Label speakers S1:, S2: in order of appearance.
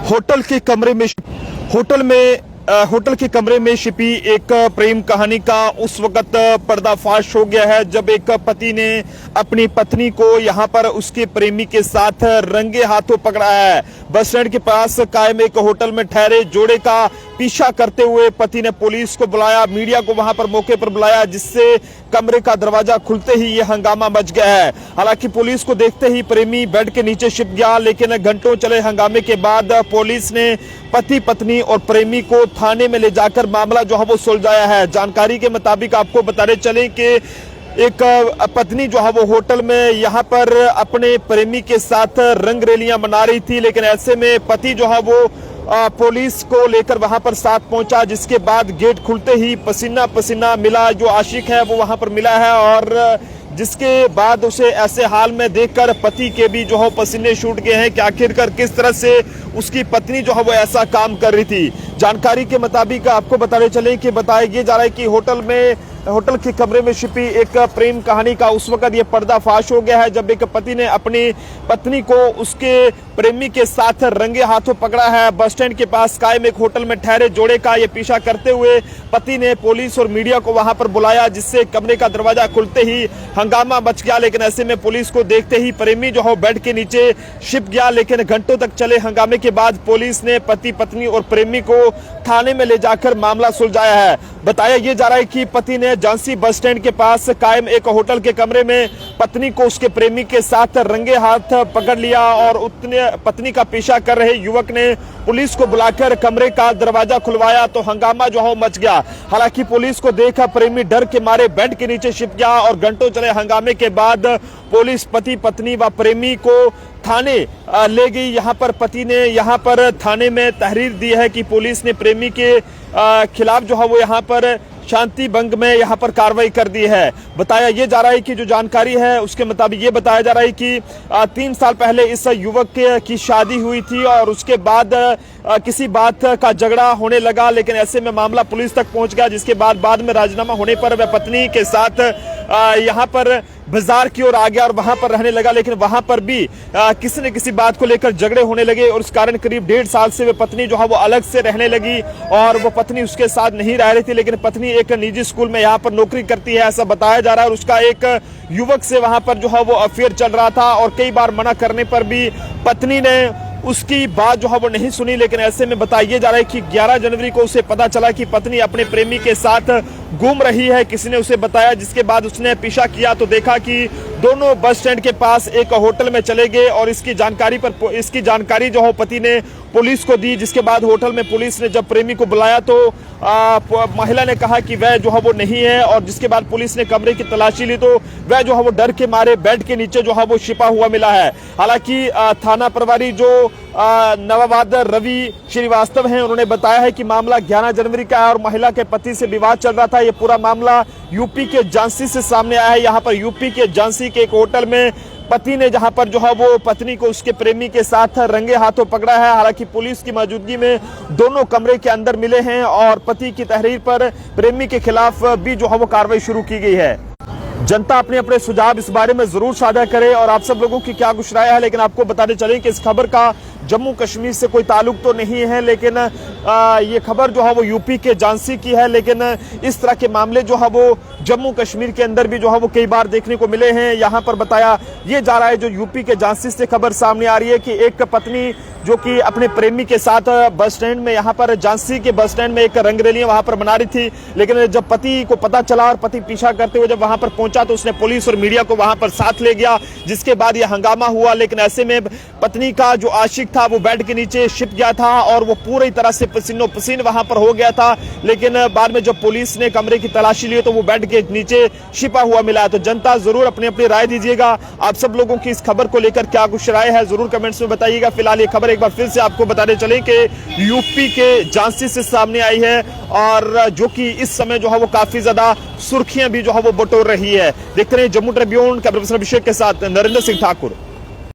S1: Hotel के कमरे में छिपी एक प्रेम कहानी का उस वक्त पर्दाफाश हो गया है जब एक पति ने अपनी पत्नी को यहां पर उसके प्रेमी के साथ रंगे हाथों पकड़ा है। बस स्टैंड के पास कायम एक होटल में ठहरे जोड़े का पीछा करते हुए पति ने पुलिस को बुलाया, मीडिया को वहां पर मौके पर बुलाया, जिससे कमरे का दरवाजा खुलते ही ये हंगामा मच गया है। हालांकि पुलिस को देखते ही प्रेमी बेड के नीचे छिप गया, लेकिन घंटों चले हंगामे के बाद पुलिस ने पति पत्नी और प्रेमी को थाने में ले जाकर मामला जो है वो सुलझाया है। जानकारी के मुताबिक आपको बताते चलें कि एक पत्नी जो है वो होटल में यहाँ पर अपने प्रेमी के साथ रंगरेलियां मना रही थी, लेकिन ऐसे में पति जो है वो पुलिस को लेकर वहां पर साथ पहुंचा, जिसके बाद गेट खुलते ही पसीना पसीना मिला जो आशिक है वो वहां पर मिला है, और जिसके बाद उसे ऐसे हाल में देखकर पति के भी जो है पसीने छूट गए हैं कि आखिरकार किस तरह से उसकी पत्नी जो है वो ऐसा काम कर रही थी। जानकारी के मुताबिक आपको बताते चले कि बताया ये जा रहा है कि होटल के कमरे में छिपी एक प्रेम कहानी का उस वक्त ये पर्दाफाश हो गया है जब एक पति ने अपनी पत्नी को उसके प्रेमी के साथ रंगे हाथों पकड़ा है। बस स्टैंड के पास कायम एक होटल में ठहरे जोड़े का ये पीछा करते हुए पति ने पुलिस और मीडिया को वहां पर बुलाया, जिससे कमरे का दरवाजा खुलते ही हंगामा मच गया। लेकिन ऐसे में पुलिस को देखते ही प्रेमी जो है बेड के नीचे छिप गया, लेकिन घंटों तक चले हंगामे के बाद पुलिस ने पति पत्नी और प्रेमी को थाने में ले जाकर मामला सुलझाया है। बताया ये जा रहा है कि पति ने झांसी बस स्टैंड के पास कायम एक होटल के कमरे में पत्नी को उसके प्रेमी के साथ रंगे हाथ पकड़ लिया, और उतने पत्नी का पीछा कर रहे युवक ने पुलिस को बुलाकर कमरे का दरवाजा खुलवाया तो हंगामा जो है मच गया। हालांकि पुलिस को देखा प्रेमी डर के मारे बेड के नीचे छिप गया, और घंटों चले हंगामे के बाद पुलिस पति पत्नी व प्रेमी को थाने ले गई। यहाँ पर पति ने यहाँ पर थाने में तहरीर दी है कि पुलिस ने प्रेमी के खिलाफ जो है वो यहाँ पर शांति भंग में यहाँ पर कार्रवाई कर दी है। बताया ये जा रहा है कि जो जानकारी है उसके मुताबिक ये बताया जा रहा है कि 3 साल पहले इस युवक की शादी हुई थी और उसके बाद किसी बात का झगड़ा होने लगा, लेकिन ऐसे में मामला पुलिस तक पहुंच गया, जिसके बाद में राजीनामा होने पर वह पत्नी के साथ यहाँ पर बाजार की ओर आ गया और वहां पर रहने लगा। लेकिन वहां पर भी किसी न किसी बात को लेकर झगड़े होने लगे, और उस कारण करीब 1.5 साल से वह पत्नी जो है वो अलग से रहने लगी, और वो पत्नी उसके साथ नहीं रह रही थी। लेकिन पत्नी एक निजी स्कूल में यहाँ पर नौकरी करती है ऐसा बताया जा रहा है, और उसका एक युवक से वहां पर जो है वो अफेयर चल रहा था, और कई बार मना करने पर भी पत्नी ने उसकी बात जो है वो नहीं सुनी। लेकिन ऐसे में बताया जा रहा है कि 11 जनवरी को उसे पता चला कि पत्नी अपने प्रेमी के साथ घूम रही है, किसी ने उसे बताया, जिसके बाद उसने पीछा किया तो देखा कि दोनों बस स्टैंड के पास एक होटल में चले गए, और इसकी जानकारी जो है पति ने पुलिस को दी। जिसके बाद होटल में पुलिस ने जब प्रेमी को बुलाया तो महिला ने कहा कि वह जो है वो नहीं है, और जिसके बाद पुलिस ने कमरे की तलाशी ली तो वह जो है वो डर के मारे बेड के नीचे जो है वो छिपा हुआ मिला है। हालांकि थाना प्रभारी जो नवाबाद रवि श्रीवास्तव हैं, उन्होंने बताया है कि मामला 11 जनवरी का है और महिला के पति से विवाद चल रहा था। ये पूरा मामला यूपी के झांसी से सामने आया है। यहाँ पर यूपी के झांसी के एक होटल में पति ने जहां पर जो है वो पत्नी को उसके प्रेमी के साथ रंगे हाथों पकड़ा है। हालांकि पुलिस की मौजूदगी में दोनों कमरे के अंदर मिले हैं, और पति की तहरीर पर प्रेमी के खिलाफ भी जो है वो कार्रवाई शुरू की गई है। जनता अपने अपने सुझाव इस बारे में जरूर साझा करे, और आप सब लोगों की क्या कुछ राय है। लेकिन आपको बताते चलें कि इस खबर का जम्मू कश्मीर से कोई ताल्लुक तो नहीं है, लेकिन ये खबर जो है वो यूपी के झांसी की है। लेकिन इस तरह के मामले जो है वो जम्मू कश्मीर के अंदर भी जो है वो कई बार देखने को मिले हैं। यहाँ पर बताया ये जा रहा है, जो यूपी के झांसी से खबर सामने आ रही है कि एक पत्नी जो कि अपने प्रेमी के साथ बस स्टैंड में, यहाँ पर झांसी के बस स्टैंड में एक रंगरेलियां वहां पर मना रही थी। लेकिन जब पति को पता चला और पति पीछा करते हुए जब वहां पर पहुंचा तो उसने पुलिस और मीडिया को वहां पर साथ ले गया, जिसके बाद यह हंगामा हुआ। लेकिन ऐसे में पत्नी का जो आशिक था वो बेड के नीचे छिप गया था, और वो पूरी तरह से पसीनो पसीन वहां पर हो गया था। लेकिन बाद में जब पुलिस ने कमरे की तलाशी ली तो वो बेड के नीचे छिपा हुआ मिला। तो जनता जरूर अपनी अपनी राय दीजिएगा। आप सब लोगों की इस खबर को लेकर क्या कुछ राय है जरूर कमेंट्स में बताइएगा। फिलहाल ये खबर एक बार फिर से आपको बताने चले कि यूपी के झांसी से सामने आई है, और जो कि इस समय जो है वो काफी ज्यादा सुर्खियां भी जो है वो बटोर रही है। देखते रहिए जम्मू ट्रिब्यून, कैमरा पर्सन अभिषेक के साथ नरेंद्र सिंह ठाकुर।